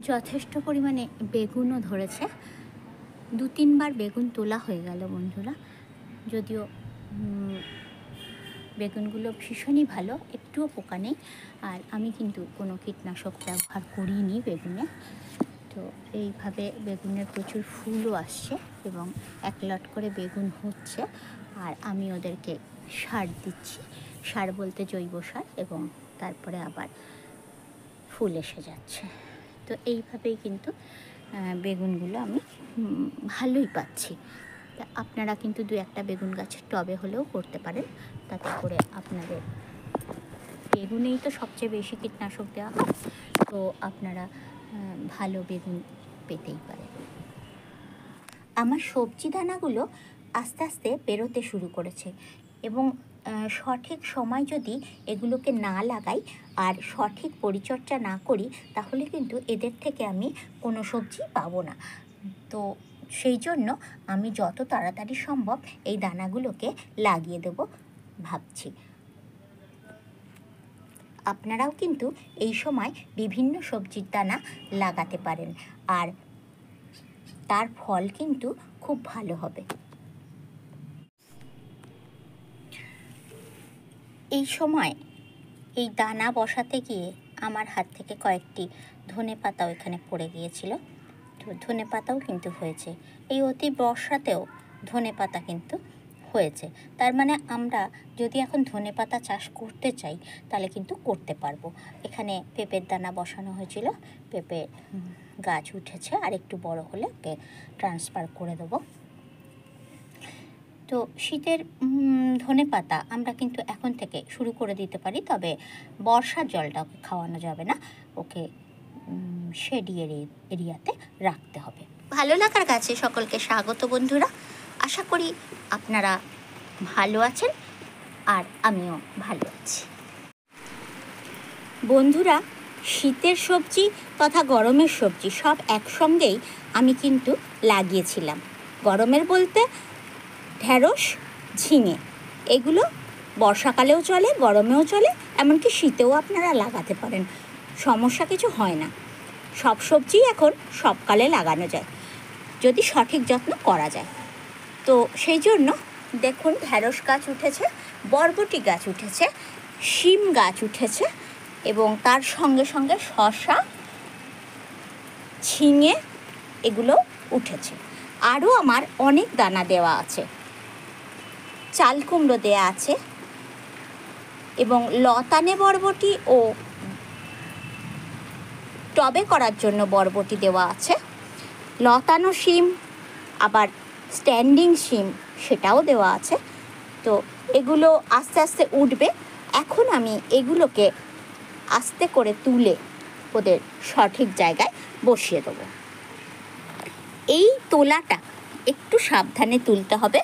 যথেষ্ট পরিমাণে বেগুনও ধরেছে। 2-3 বার বেগুন তোলা হয়ে গেল বন্ধুরা। যদিও বেগুনগুলো ভীষণই ভালো, একটুও পোকা নেই। আর আমি কিন্তু কোনো কীটনাশক ব্যবহার করিনি বেগুনে। তো এইভাবে বেগুনের প্রচুর ফুলও আসছে এবং 1 লট করে বেগুন হচ্ছে। আর আমি ওদেরকে সার দিচ্ছি, সার বলতে জৈব সার, এবং তারপরে আবার ফুল এসে যাচ্ছে। তো এইভাবেই কিন্তু বেগুনগুলো আমি ভালোই পাচ্ছি। তা আপনারা কিন্তু 2-1টা বেগুন গাছের টবে হলেও করতে পারেন, তাতে করে আপনাদের বেগুনেই তো সবচেয়ে বেশি কীটনাশক দেওয়া হয়, তো আপনারা ভালো বেগুন পেতেই পারেন। আমার সবজি দানাগুলো আস্তে আস্তে বেরোতে শুরু করেছে এবং সঠিক সময় যদি এগুলোকে না লাগাই আর সঠিক পরিচর্যা না করি, তাহলে কিন্তু এদের থেকে আমি কোনো সবজি পাবো না। তো সেই জন্য আমি যত তাড়াতাড়ি সম্ভব এই দানাগুলোকে লাগিয়ে দেব ভাবছি। আপনারাও কিন্তু এই সময় বিভিন্ন সবজির দানা লাগাতে পারেন, আর তার ফল কিন্তু খুব ভালো হবে। এই সময় এই দানা বসাতে গিয়ে আমার হাত থেকে কয়েকটি ধনেপাতাও এখানে পড়ে গিয়েছিল। তো ধনেপাতাও কিন্তু হয়েছে, এই অতি বর্ষাতেও ধনেপাতা কিন্তু হয়েছে। তার মানে আমরা যদি এখন ধনেপাতা চাষ করতে চাই তাহলে কিন্তু করতে পারবো। এখানে পেঁপের দানা বসানো হয়েছিল, পেঁপে গাছ উঠেছে, আর একটু বড় হলে ওকে ট্রান্সফার করে দেবো। তো শীতের ধনেপাতা আমরা কিন্তু এখন থেকে শুরু করে দিতে পারি, তবে বর্ষার জলটা ওকে খাওয়ানো যাবে না, ওকে শেডি এরিয়াতে রাখতে হবে। ভালো লাগার কাছে সকলকে স্বাগত বন্ধুরা। আশা করি আপনারা ভালো আছেন আর আমিও ভালো আছি। বন্ধুরা, শীতের সবজি তথা গরমের সবজি সব একসঙ্গেই আমি কিন্তু লাগিয়েছিলাম। গরমের বলতে ঢ্যাঁড়স, ঝিঙে, এগুলো বর্ষাকালেও চলে, গরমেও চলে, এমনকি শীতেও আপনারা লাগাতে পারেন, সমস্যা কিছু হয় না। সব সবজি এখন সবকালে লাগানো যায় যদি সঠিক যত্ন করা যায়। তো সেই জন্য দেখুন, ঢ্যাঁড়স গাছ উঠেছে, বরবটি গাছ উঠেছে, শিম গাছ উঠেছে, এবং তার সঙ্গে সঙ্গে শসা, ঝিঙে এগুলো উঠেছে। আরও আমার অনেক দানা দেওয়া আছে, চাল কুমড়ো দেওয়া আছে, এবং লতানে বরবটি ও টবে করার জন্য বরবটি দেওয়া আছে। লতানো শিম, আবার স্ট্যান্ডিং শিম, সেটাও দেওয়া আছে। তো এগুলো আস্তে আস্তে উঠবে। এখন আমি এগুলোকে আস্তে করে তুলে ওদের সঠিক জায়গায় বসিয়ে দেবো। এই তোলাটা একটু সাবধানে তুলতে হবে।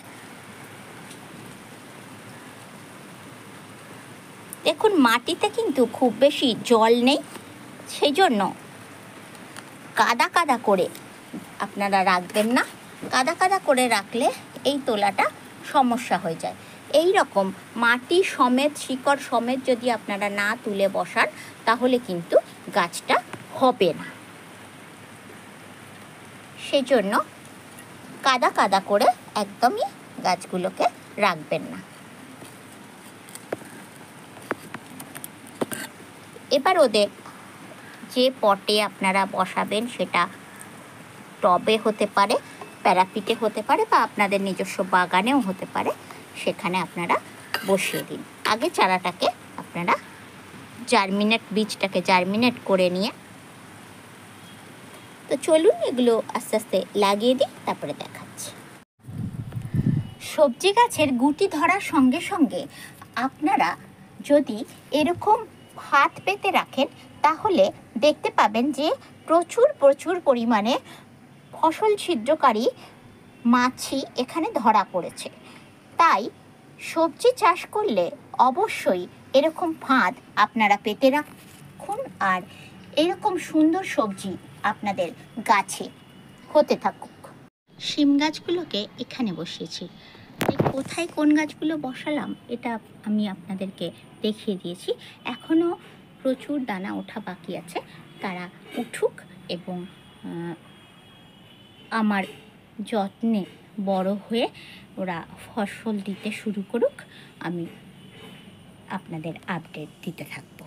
দেখুন, মাটিতে কিন্তু খুব বেশি জল নেই, সেই জন্য কাদা কাদা করে আপনারা রাখবেন না। কাদা কাদা করে রাখলে এই তোলাটা সমস্যা হয়ে যায়। এই রকম মাটি সমেত, শিকড় সমেত যদি আপনারা না তুলে বসান, তাহলে কিন্তু গাছটা হবে না। সেই জন্য কাদা কাদা করে একদমই গাছগুলোকে রাখবেন না। এবার ওদের যে পটে আপনারা বসাবেন, সেটা টবে হতে পারে, প্যারাপিটে হতে পারে, বা আপনাদের নিজস্ব বাগানেও হতে পারে, সেখানে আপনারা বসিয়ে দিন। আগে চারাটাকে আপনারা বীজটাকে জার্মিনেট করে নিয়ে, তো চলুন এগুলো আস্তে আস্তে লাগিয়ে দিই, তারপরে দেখাচ্ছি। সবজি গাছের গুটি ধরার সঙ্গে সঙ্গে আপনারা যদি এরকম হাত পেতে রাখেন, তাহলে দেখতে পাবেন যে প্রচুর পরিমাণে ফসল ছিদ্রকারী মাছি এখানে ধরা পড়েছে। তাই সবজি চাষ করলে অবশ্যই এরকম ফাঁদ আপনারা পেতে রাখুন, আর এরকম সুন্দর সবজি আপনাদের গাছে হতে থাকুক। শিম গাছগুলোকে এখানে বসিয়েছি। কোথায় কোন গাছগুলো বসালাম এটা আমি আপনাদেরকে দেখিয়ে দিয়েছি। এখনও প্রচুর দানা ওঠা বাকি আছে, তারা উঠুক এবং আমার যত্নে বড় হয়ে ওরা ফসল দিতে শুরু করুক, আমি আপনাদের আপডেট দিতে থাকবো।